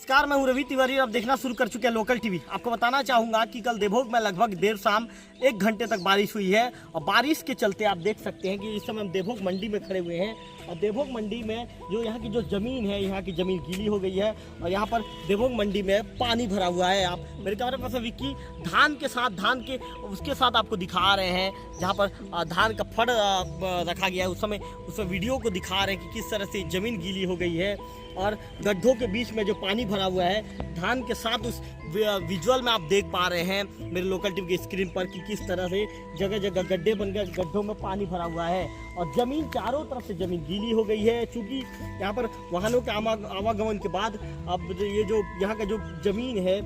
नमस्कार, मैं हूं रवि तिवारी। आप देखना शुरू कर चुके हैं लोकल टीवी। आपको बताना चाहूँगा कि कल देवभोग में लगभग देर शाम 1 घंटे तक बारिश हुई है और बारिश के चलते आप देख सकते हैं कि इस समय हम देवभोग मंडी में खड़े हुए हैं और देवभोग मंडी में जो यहाँ की जो ज़मीन है, यहाँ की ज़मीन गीली हो गई है और यहाँ पर देवभोग मंडी में पानी भरा हुआ है। आप मेरे कैमरे पास विक्की धान के उसके साथ आपको दिखा रहे हैं, जहाँ पर धान का फड़ रखा गया है। उस समय वीडियो को दिखा रहे हैं कि किस तरह से ज़मीन गीली हो गई है और गड्ढों के बीच में जो पानी भरा हुआ है धान के साथ। उस विजुअल में आप देख पा रहे हैं मेरे लोकल टीवी की स्क्रीन पर कि किस तरह से जगह जगह गड्ढे बन गए, गड्ढों में पानी भरा हुआ है और ज़मीन चारों तरफ से ज़मीन गीली हो गई है। चूँकि यहाँ पर वाहनों के आवागमन के बाद अब ये जो यहाँ का जो ज़मीन है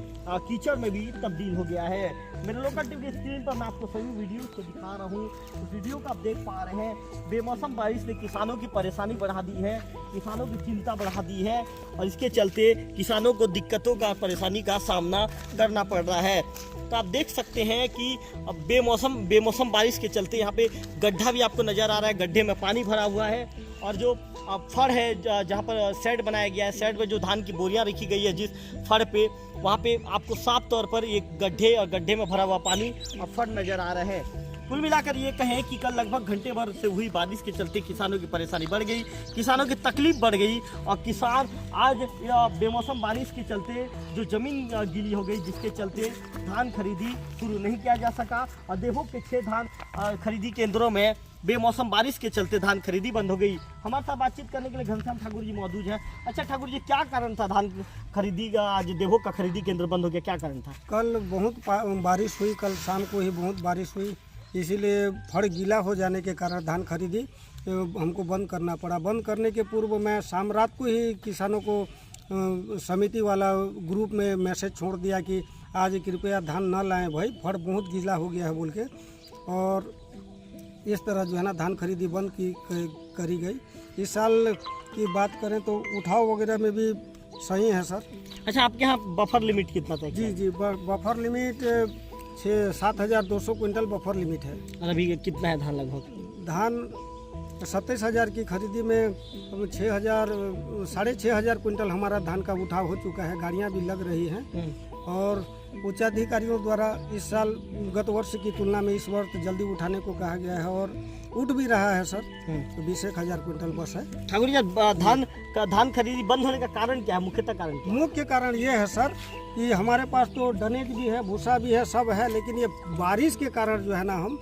कीचड़ में भी तब्दील हो गया है। मेरे लोकल टीवी की स्क्रीन पर मैं आपको सभी वीडियो को दिखा रहा हूँ। उस वीडियो को आप देख पा रहे हैं। बेमौसम बारिश ने किसानों की परेशानी बढ़ा दी है, किसानों की चिंता बढ़ा दी है और इसके चलते किसानों को दिक्कतों का, परेशानी का सामना करना पड़ रहा है। तो आप देख सकते हैं कि अब बेमौसम बारिश के चलते यहाँ पे गड्ढा भी आपको नज़र आ रहा है, गड्ढे में पानी भरा हुआ है और जो फड़ है जहाँ पर शेड बनाया गया है, शेड में जो धान की बोरियां रखी गई है जिस फड़ पे, वहाँ पे आपको साफ तौर पर एक गड्ढे और गड्ढे में भरा हुआ पानी और फड़ नज़र आ रहा है। कुल मिलाकर ये कहें कि कल लगभग घंटे भर से हुई बारिश के चलते किसानों की परेशानी बढ़ गई, किसानों की तकलीफ बढ़ गई और किसान आज बेमौसम बारिश के चलते जो ज़मीन गीली हो गई, जिसके चलते धान खरीदी शुरू नहीं किया जा सका और देवभोग के 6 धान खरीदी केंद्रों में बेमौसम बारिश के चलते धान खरीदी बंद हो गई। हमारे साथ बातचीत करने के लिए घनश्याम ठाकुर जी मौजूद हैं। अच्छा ठाकुर जी, क्या कारण था धान खरीदी का, आज देवभोग का खरीदी केंद्र बंद हो गया, क्या कारण था? कल बहुत बारिश हुई, कल शाम को ही बहुत बारिश हुई, इसीलिए फड़ गीला हो जाने के कारण धान खरीदी हमको बंद करना पड़ा। बंद करने के पूर्व मैं शाम रात को ही किसानों को समिति वाला ग्रुप में मैसेज छोड़ दिया कि आज कृपया धान न लाएं भाई, फड़ बहुत गीला हो गया है बोल के। और इस तरह जो है ना धान खरीदी बंद करी गई। इस साल की बात करें तो उठाव वगैरह में भी सही है सर। अच्छा, आपके यहाँ बफर लिमिट कितना था? जी, buffer limit 7,200 quintal buffer limit है। और अभी कितना है धान? लगभग धान 27,000 की खरीदी में 6,500 क्विंटल हमारा धान का उठाव हो चुका है। गाड़ियां भी लग रही हैं और उच्चाधिकारियों द्वारा इस साल गत वर्ष की तुलना में इस वर्ष जल्दी उठाने को कहा गया है और उठ भी रहा है सर। तो 20,000 क्विंटल बस है। ठाकुर जी, धान खरीदी बंद होने का कारण क्या है? मुख्यतः कारण क्या है? मुख्य कारण ये है सर कि हमारे पास तो डनेज भी है, भूसा भी है, सब है, लेकिन ये बारिश के कारण जो है ना हम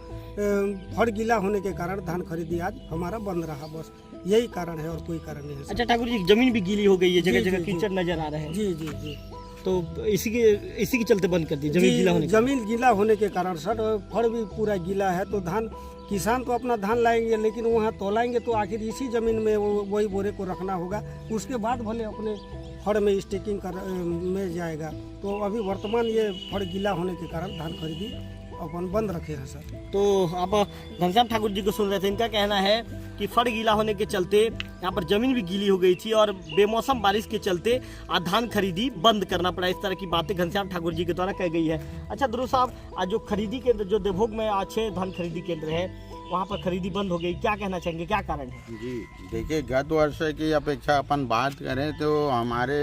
फड़ गीला होने के कारण धान खरीदी आज हमारा बंद रहा, बस यही कारण है और कोई कारण नहीं है। अच्छा ठाकुर जी, जमीन भी गीली हो गई है, जगह जगह कीचड़ नजर आ रहे हैं। जी। तो इसी के चलते बंद कर दी, जमीन गीला होने के कारण सर फड़ भी पूरा गीला है। तो धान किसान तो अपना धान लाएंगे, लेकिन वहाँ तोलाएंगे तो आखिर इसी ज़मीन में वही बोरे को रखना होगा, उसके बाद भले अपने फड़ में स्टेकिंग में जाएगा। तो अभी वर्तमान ये फड़ गीला होने के कारण धान खरीदी अपन बंद रखे हैं सर। तो आप घनश्याम ठाकुर जी को सुन रहे थे, इनका कहना है कि फड़ गीला होने के चलते यहाँ पर ज़मीन भी गीली हो गई थी और बेमौसम बारिश के चलते आज धान खरीदी बंद करना पड़ा। इस तरह की बातें घनश्याम ठाकुर जी के द्वारा कही गई है। अच्छा ध्रुव साहब, आज जो खरीदी केंद्र, जो देवभोग में आज 6 धान खरीदी केंद्र है, वहाँ पर खरीदी बंद हो गई, क्या कहना चाहेंगे, क्या कारण है? जी देखिए, गत वर्ष की अपेक्षा अपन बात करें तो हमारे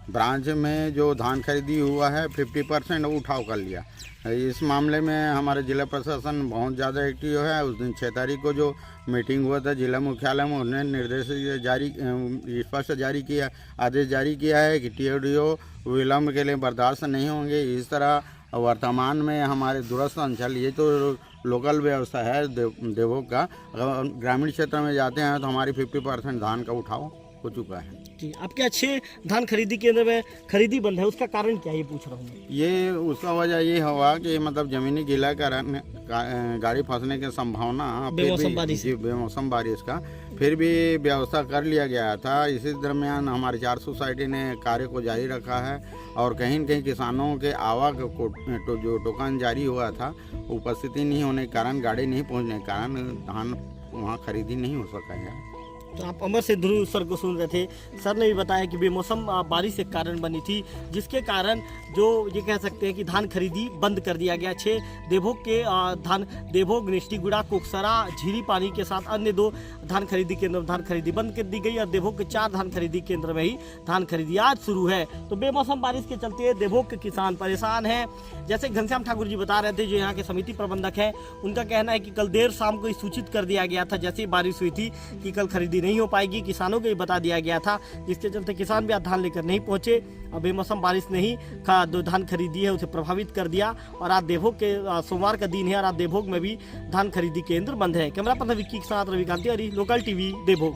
ब्रांच में जो धान खरीदी हुआ है 50% उठाव कर लिया। इस मामले में हमारे जिला प्रशासन बहुत ज़्यादा एक्टिव है। उस दिन 6 तारीख को जो मीटिंग हुआ था जिला मुख्यालय में, उन्होंने निर्देश स्पष्ट जारी किया, आदेश जारी किया है कि TODO विलम्ब के लिए बर्दाश्त नहीं होंगे। इस तरह वर्तमान में हमारे दूरस्थ अंचल, ये तो लोकल व्यवस्था है देवभोग का, ग्रामीण क्षेत्र में जाते हैं तो हमारी 50% धान का उठाव हो चुका है। जी, आपके अच्छे धान खरीदी केंद्र में खरीदी बंद है, उसका कारण क्या है, ये पूछ रहा हूँ? ये उसका वजह ये हुआ कि मतलब जमीनी गीला कारण गाड़ी फंसने की संभावना बेमौसम बारिश का फिर भी व्यवस्था कर लिया गया था। इसी दरमियान हमारी 4 सोसाइटी ने कार्य को जारी रखा है और कहीं न कहीं किसानों के आवाग को जो टोकन जारी हुआ था, उपस्थिति नहीं होने के कारण, गाड़ी नहीं पहुँचने के कारण धान वहाँ खरीदी नहीं हो सका है। तो आप अमर से ध्रुव सर को सुन रहे थे। सर ने भी बताया कि बेमौसम बारिश के कारण बनी थी, जिसके कारण जो ये कह सकते हैं कि धान खरीदी बंद कर दिया गया। 6 देवभोग के धान देवभोग, निष्ठीगुड़ा, कोकसरा, झीरी पानी के साथ अन्य 2 धान खरीदी केंद्र में धान खरीदी बंद कर दी गई और देवभोग के 4 धान खरीदी केंद्र में ही धान खरीदी आज शुरू है। तो बेमौसम बारिश के चलते देवभोग के किसान परेशान हैं। जैसे घनश्याम ठाकुर जी बता रहे थे, जो यहाँ के समिति प्रबंधक हैं, उनका कहना है कि कल देर शाम को सूचित कर दिया गया था जैसे ही बारिश हुई थी कि कल खरीदी नहीं हो पाएगी। किसानों को भी बता दिया गया था, जिसके चलते किसान भी आज धान लेकर नहीं पहुंचे और बेमौसम बारिश ने ही जो धान खरीदी है उसे प्रभावित कर दिया। और आज देवभोग के सोमवार का दिन है और आज देवभोग में भी धान खरीदी केंद्र बंद है। कैमरा पर्सन विक्की के साथ रवि कांति, लोकल टीवी देवभोग।